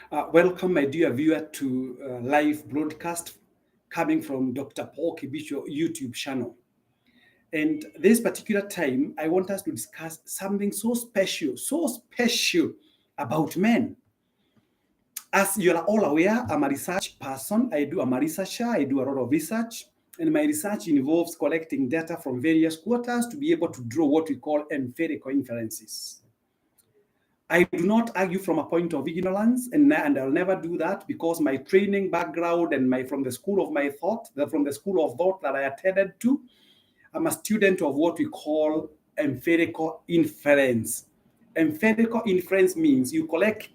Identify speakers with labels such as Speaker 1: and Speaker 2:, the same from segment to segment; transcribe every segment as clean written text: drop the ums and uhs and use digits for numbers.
Speaker 1: Welcome, my dear viewer, to live broadcast coming from Dr. Paul Kibicho YouTube channel. And this particular time, I want us to discuss something so special about men. As you are all aware, I'm a research person. I'm a researcher. I do a lot of research. And my research involves collecting data from various quarters to be able to draw what we call empirical inferences. I do not argue from a point of ignorance, and I'll never do that because my training background and from the school of thought that I attended to, I'm a student of what we call empirical inference. Empirical inference means you collect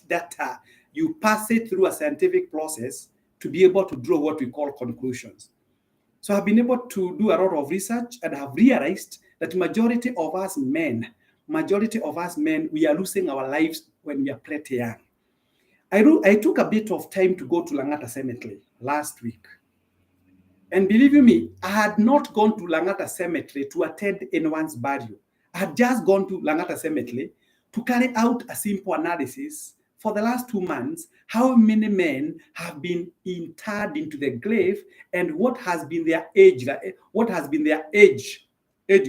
Speaker 1: data, you pass it through a scientific process to be able to draw what we call conclusions. So I've been able to do a lot of research and have realized that majority of us men, we are losing our lives when we are pretty young. I took a bit of time to go to Langata Cemetery last week. And believe you me, I had not gone to Langata Cemetery to attend anyone's burial. I had just gone to Langata Cemetery to carry out a simple analysis for the last 2 months, how many men have been interred into the grave and what has been their age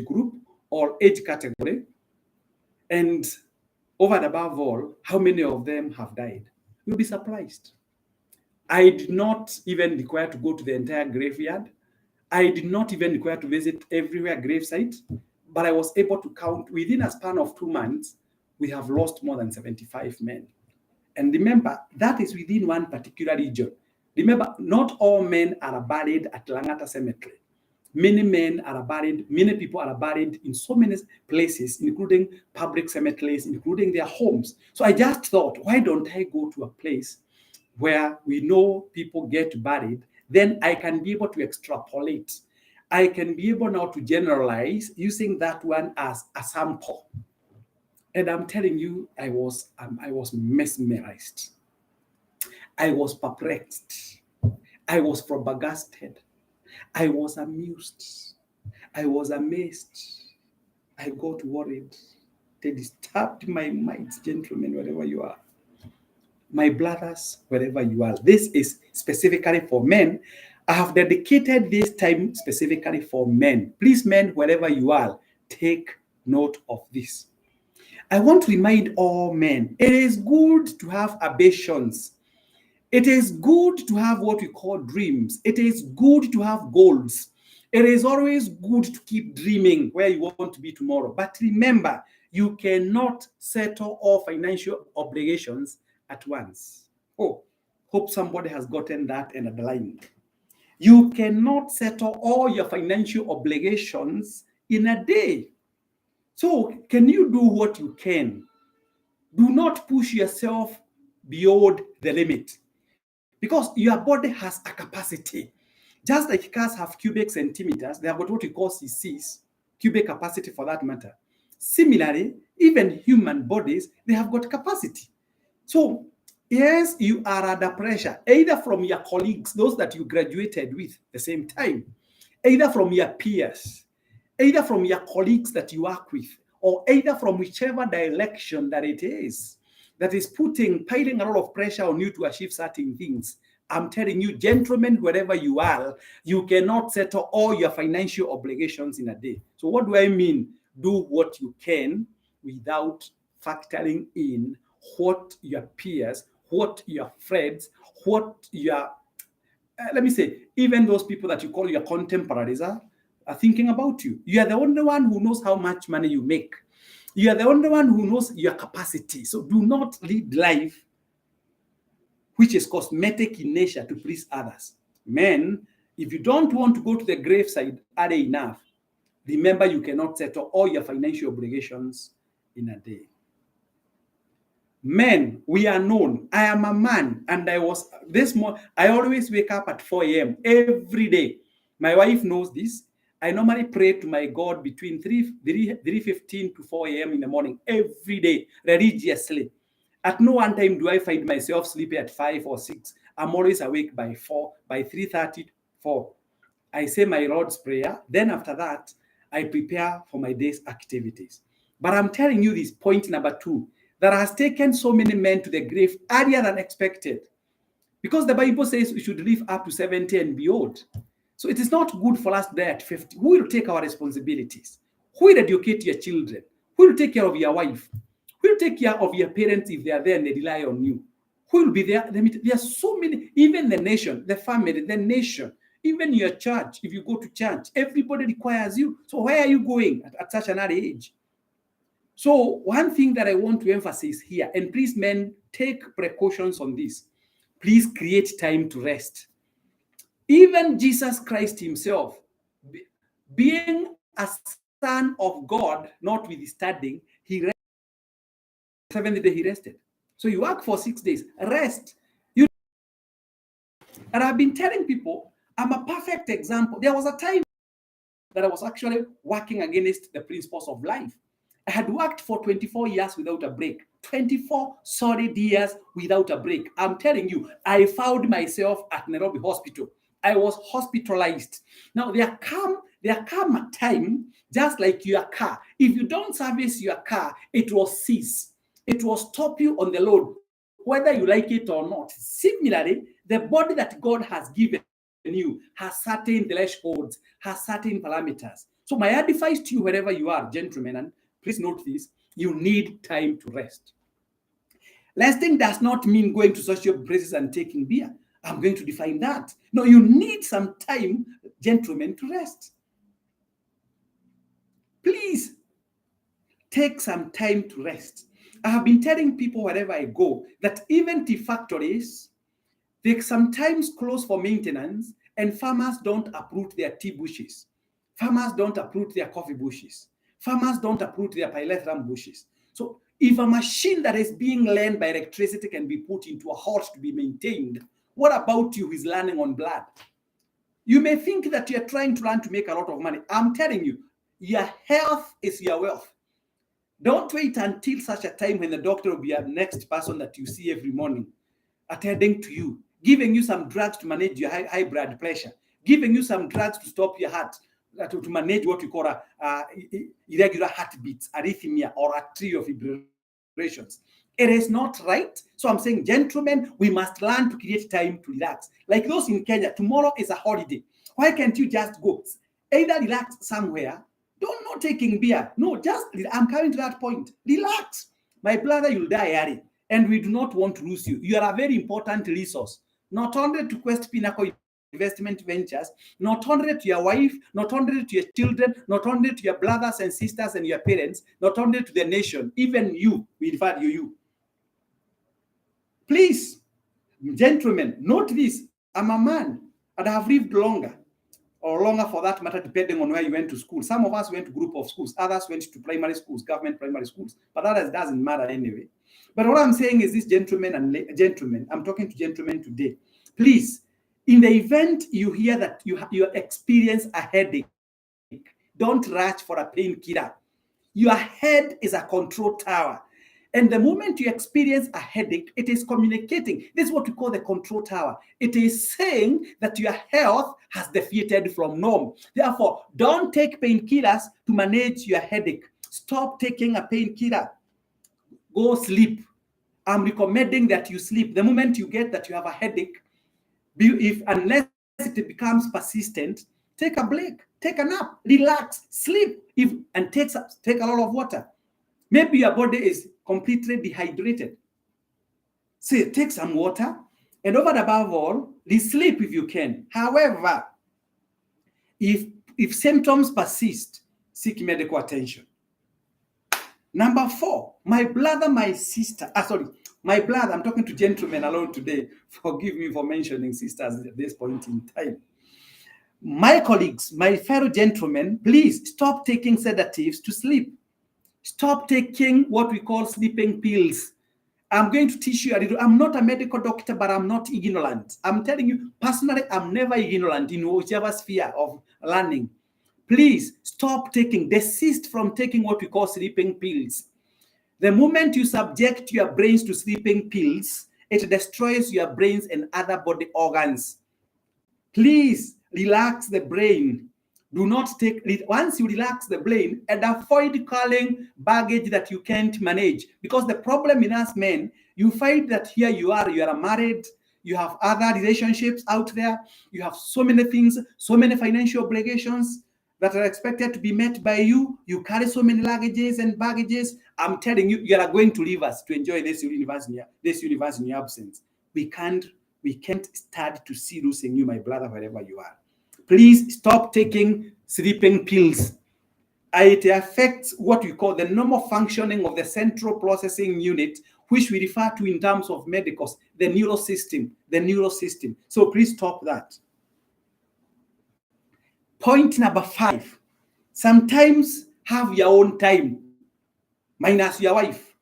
Speaker 1: group or age category. And over and above all, how many of them have died? You'll be surprised. I did not even require to go to the entire graveyard. I did not even require to visit everywhere gravesite, but I was able to count within a span of 2 months, we have lost more than 75 men. And remember, that is within one particular region. Remember, not all men are buried at Langata Cemetery. Many people are buried in so many places, including public cemeteries, including their homes. So I just thought, why don't I go to a place where we know people get buried? Then I can be able to extrapolate. I can be able now to generalize using that one as a sample. And I'm telling you, I was mesmerized. I was perplexed. I was flabbergasted. I was amused. I was amazed. I got worried. They disturbed my mind, gentlemen, wherever you are. My brothers, wherever you are. This is specifically for men. I have dedicated this time specifically for men. Please, men, wherever you are, take note of this. I want to remind all men, it is good to have ambitions. It is good to have what we call dreams. It is good to have goals. It is always good to keep dreaming where you want to be tomorrow. But remember, you cannot settle all financial obligations at once. Oh, hope somebody has gotten that and underlined. You cannot settle all your financial obligations in a day. So can you do what you can? Do not push yourself beyond the limit because your body has a capacity. Just like cars have cubic centimeters, they have got what we call cc's, cubic capacity for that matter. Similarly, even human bodies, they have got capacity. So yes, you are under pressure, either from your colleagues, those that you graduated with the same time, either from your peers, either from your colleagues that you work with, or either from whichever direction that it is that is piling a lot of pressure on you to achieve certain things. I'm telling you, gentlemen, wherever you are, you cannot settle all your financial obligations in a day. So what do I mean? Do what you can without factoring in what your peers, what your friends, what your, let me say, even those people that you call your contemporaries are thinking about you. You are the only one who knows how much money you make. You are the only one who knows your capacity. So do not lead life which is cosmetic in nature to please others. Men, if you don't want to go to the graveside early enough, remember you cannot settle all your financial obligations in a day. Men, we are known. I am a man, and I always wake up at 4 a.m. every day. My wife knows this. I normally pray to my God between 3:15 to 4 a.m. in the morning every day, religiously. At no one time do I find myself sleeping at 5 or 6. I'm always awake by 4, by 3:30, 4. I say my Lord's Prayer. Then after that, I prepare for my day's activities. But I'm telling you this, point number 2. that has taken so many men to the grave earlier than expected. Because the Bible says we should live up to 70 and beyond. So it is not good for us there at 50. Who will take our responsibilities? Who will educate your children? Who will take care of your wife? Who will take care of your parents if they are there and they rely on you? Who will be there? There are so many, even the nation, the family, the nation, even your church. If you go to church, everybody requires you. So where are you going at such an early age? So one thing that I want to emphasize here, and please men, take precautions on this. Please create time to rest. Even Jesus Christ himself, being a son of God, notwithstanding, he rested. 7th day he rested. So you work for 6 days, rest. And I've been telling people, I'm a perfect example. There was a time that I was actually working against the principles of life. I had worked for 24 years without a break. 24 solid years without a break. I'm telling you, I found myself at Nairobi Hospital. I was hospitalized. Now, there come a time, just like your car. If you don't service your car, it will cease. It will stop you on the road, whether you like it or not. Similarly, the body that God has given you has certain thresholds, has certain parameters. So my advice to you, wherever you are, gentlemen, and please note this, you need time to rest. Resting does not mean going to social places and taking beer. I'm going to define that. No, you need some time, gentlemen, to rest. Please take some time to rest. I have been telling people wherever I go that even tea factories, they sometimes close for maintenance and farmers don't uproot their tea bushes. Farmers don't uproot their coffee bushes. Farmers don't uproot their pyrethrum bushes. So if a machine that is being run by electricity can be put into a halt to be maintained, what about you who is running on blood? You may think that you're trying to run to make a lot of money. I'm telling you, your health is your wealth. Don't wait until such a time when the doctor will be the next person that you see every morning, attending to you, giving you some drugs to manage your high blood pressure, giving you some drugs to stop your heart, to manage what we call irregular heartbeats, arrhythmia, or atrial fibrillations. It is not right. So I'm saying, gentlemen, we must learn to create time to relax. Like those in Kenya, tomorrow is a holiday. Why can't you just go? Either relax somewhere, don't not taking beer. No, just, I'm coming to that point. Relax. My brother, you'll die early. And we do not want to lose you. You are a very important resource, not only to Quest Pinnacle Investment Ventures, not only to your wife, not only to your children, not only to your brothers and sisters and your parents, not only to the nation, even you, we value you. Please, gentlemen, note this. I'm a man and I have lived longer, or longer for that matter, depending on where you went to school. Some of us went to group of schools, others went to primary schools, government primary schools, but that doesn't matter anyway. But what I'm saying is this, gentlemen, I'm talking to gentlemen today. Please, in the event you hear that you experience a headache, don't rush for a painkiller. Your head is a control tower. And the moment you experience a headache, it is communicating. This is what we call the control tower. It is saying that your health has deviated from norm. Therefore, don't take painkillers to manage your headache. Stop taking a painkiller. Go sleep. I'm recommending that you sleep. The moment you get that you have a headache, unless it becomes persistent, take a break, take a nap, relax, sleep, and take a lot of water. Maybe your body is completely dehydrated. So take some water, and over and above all, sleep if you can. However, if symptoms persist, seek medical attention. Number 4, my brother, my sister, my brother, I'm talking to gentlemen alone today. Forgive me for mentioning sisters at this point in time. My colleagues, my fellow gentlemen, please stop taking sedatives to sleep. Stop taking what we call sleeping pills. I'm going to teach you a little. I'm not a medical doctor, but I'm not ignorant. I'm telling you, personally, I'm never ignorant in whichever sphere of learning. Please stop desist from taking what we call sleeping pills. The moment you subject your brains to sleeping pills, it destroys your brains and other body organs. Please relax the brain. Do not take it. Once you relax the brain and avoid carrying baggage that you can't manage. Because the problem in us men, you find that here you are married, you have other relationships out there, you have so many things, so many financial obligations that are expected to be met by you. You carry so many luggages and baggages. I'm telling you, you are going to leave us to enjoy this universe in your absence. We can't start to see losing you, my brother, wherever you are. Please stop taking sleeping pills. It affects what we call the normal functioning of the central processing unit, which we refer to in terms of medicals, the neural system. So please stop that. Point number 5, sometimes have your own time, minus your wife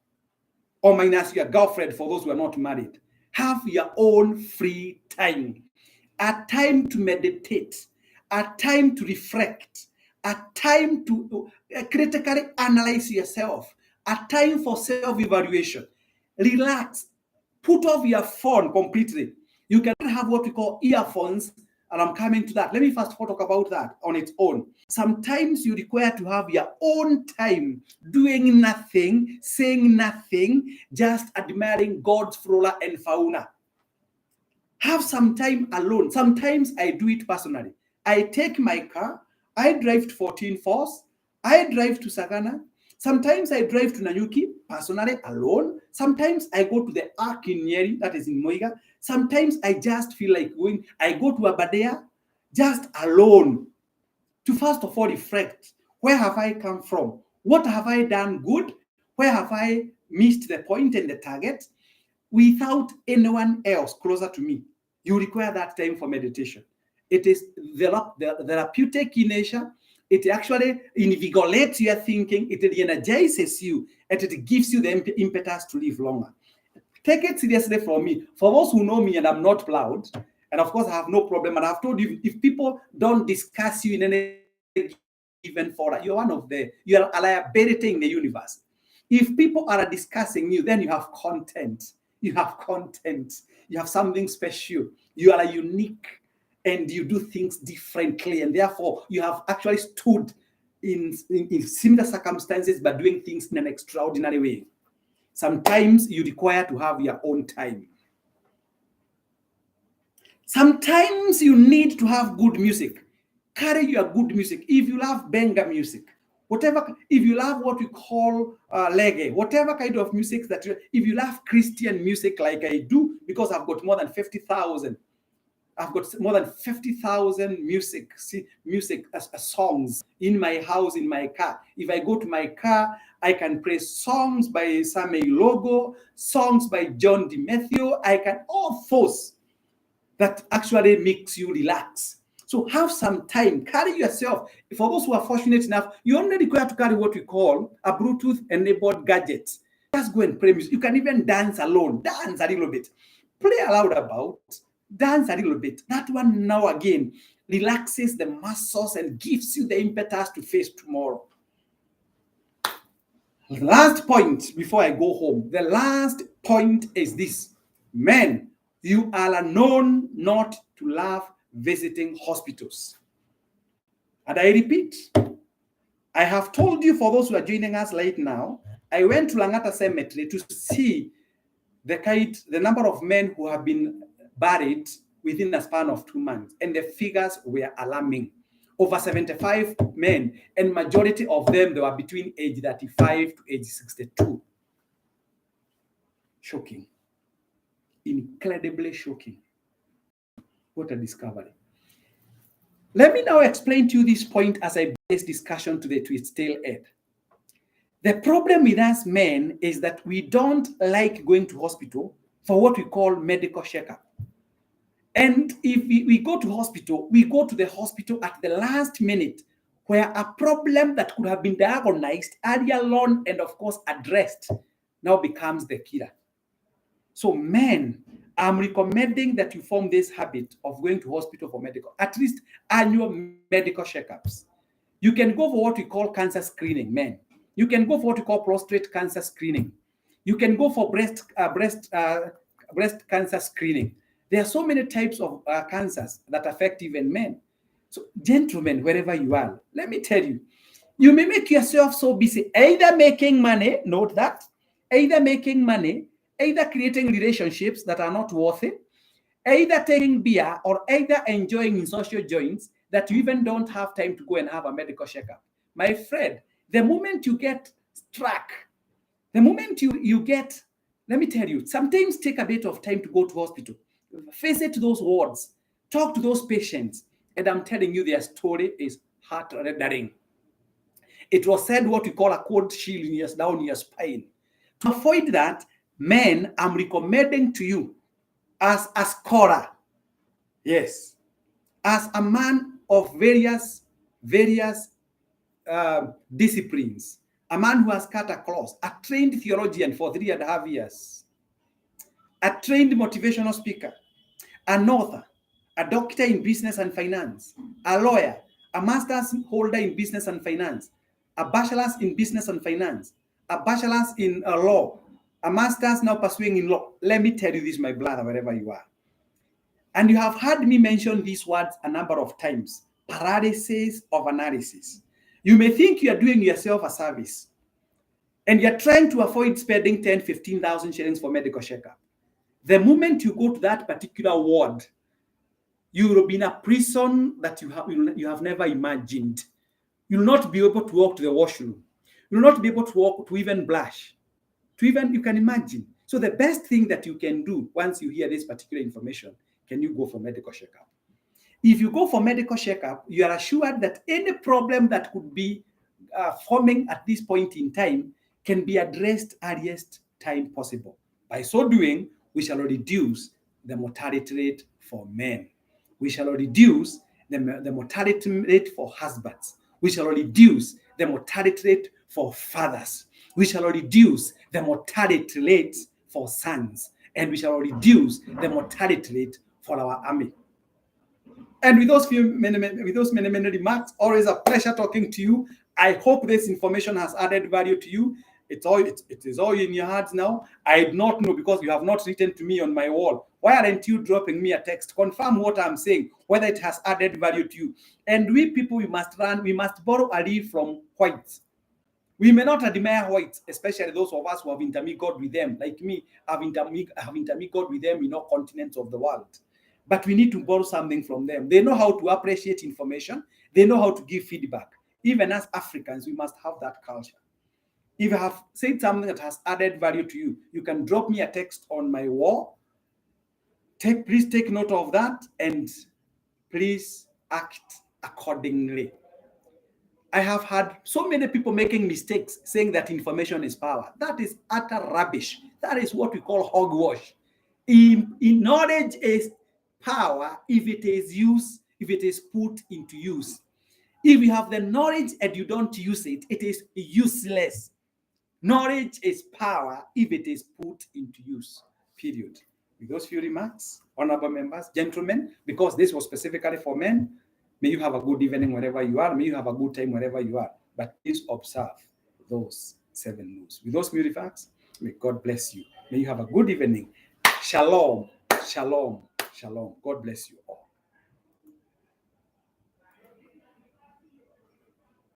Speaker 1: or minus your girlfriend for those who are not married. Have your own free time, a time to meditate, a time to reflect, a time to critically analyze yourself, a time for self-evaluation. Relax, put off your phone completely. You can have what we call earphones, and I'm coming to that. Let me first talk about that on its own. Sometimes you require to have your own time, doing nothing, saying nothing, just admiring God's flora and fauna. Have some time alone. Sometimes I do it personally. I take my car, I drive to 14 Falls, I drive to Sagana. Sometimes I drive to Nanyuki personally alone. Sometimes I go to the Ark in Nyeri, that is in Moiga. Sometimes I just feel like going. I go to Abadea just alone to first of all reflect. Where have I come from? What have I done good? Where have I missed the point and the target? Without anyone else closer to me. You require that time for meditation. It is therapeutic in nature. It actually invigorates your thinking. It energizes you, and it gives you the impetus to live longer. Take it seriously from me. For those who know me, and I'm not proud, and of course I have no problem, and I've told you, if people don't discuss you in any given forum, you are a liability in the universe. If people are discussing you, then you have content. You have something special. You are unique, and you do things differently, and therefore you have actually stood in similar circumstances but doing things in an extraordinary way. Sometimes you require to have your own time. Sometimes you need to have good music. Carry your good music. If you love benga music, whatever, if you love what we call reggae, whatever kind of music that if you love Christian music like I do, because I've got more than 50,000. I've got more than 50,000 music songs in my house, in my car. If I go to my car, I can play songs by Samuel Logo, songs by John DiMatteo. I can all force that actually makes you relax. So have some time, carry yourself. For those who are fortunate enough, you only require to carry what we call a Bluetooth-enabled gadget. Just go and play music. You can even dance alone, dance a little bit. Play aloud about, dance a little bit. That one now again relaxes the muscles and gives you the impetus to face tomorrow. Last point before I go home. The last point is this. Men, you are known not to love visiting hospitals. And I repeat, I have told you, for those who are joining us right now, I went to Langata Cemetery to see the number of men who have been buried within a span of 2 months, and the figures were alarming. Over 75 men, and majority of them, they were between age 35 to age 62. Shocking. Incredibly shocking. What a discovery. Let me now explain to you this point as I bring this discussion to its tail end. The problem with us men is that we don't like going to hospital for what we call medical checkup. And if we go to hospital, we go to the hospital at the last minute, where a problem that could have been diagnosed earlier on and of course addressed now becomes the killer. So men, I'm recommending that you form this habit of going to hospital for medical, at least annual medical checkups. You can go for what we call cancer screening, men. You can go for what we call prostate cancer screening. You can go for breast cancer screening. There are so many types of cancers that affect even men. So, gentlemen, wherever you are, let me tell you, you may make yourself so busy, either making money, note that, either making money, either creating relationships that are not worthy, either taking beer or either enjoying in social joints that you even don't have time to go and have a medical checkup. My friend, the moment you get struck, the moment you get, let me tell you, sometimes take a bit of time to go to hospital, visit those wards, talk to those patients, and I'm telling you, their story is heart-rendering. It was said what we call a cold chill down your spine. To avoid that, men, I'm recommending to you as a scholar, yes, as a man of various disciplines, a man who has cut across, a trained theologian for 3.5 years, a trained motivational speaker, an author, a doctor in business and finance, a lawyer, a master's holder in business and finance, a bachelor's in business and finance, a bachelor's in law, a master's now pursuing in law. Let me tell you this, my brother, wherever you are. And you have heard me mention these words a number of times, paralysis of analysis. You may think you are doing yourself a service and you're trying to avoid spending 10, 15,000 shillings for medical checkup. The moment you go to that particular ward, you will be in a prison that you have never imagined. You will not be able to walk to the washroom. You will not be able to walk to even blush, to even, you can imagine. So the best thing that you can do once you hear this particular information, can you go for medical checkup? If you go for medical checkup, you are assured that any problem that could be forming at this point in time can be addressed earliest time possible. By so doing, we shall reduce the mortality rate for men. We shall reduce the mortality rate for husbands. We shall reduce the mortality rate for fathers. We shall reduce the mortality rate for sons. And we shall reduce the mortality rate for our army. And with those many remarks, always a pleasure talking to you. I hope this information has added value to you. It is all in your hearts now. I do not know, because you have not written to me on my wall. Why aren't you dropping me a text? Confirm what I'm saying, whether it has added value to you. And we people, we must borrow a leaf from whites. We may not admire whites, especially those of us who have intermingled with them, like me, have intermingled with them in all continents of the world. But we need to borrow something from them. They know how to appreciate information. They know how to give feedback. Even as Africans, we must have that culture. If you have said something that has added value to you, you can drop me a text on my wall. Please take note of that and please act accordingly. I have had so many people making mistakes saying that information is power. That is utter rubbish. That is what we call hogwash. In knowledge is power if it is used, if it is put into use. If you have the knowledge and you don't use it, it is useless. Knowledge is power if it is put into use. Period. With those few remarks, honorable members, gentlemen, because this was specifically for men, may you have a good evening wherever you are. May you have a good time wherever you are. But please observe those 7 rules. With those few remarks, may God bless you. May you have a good evening. Shalom, shalom, shalom. God bless you.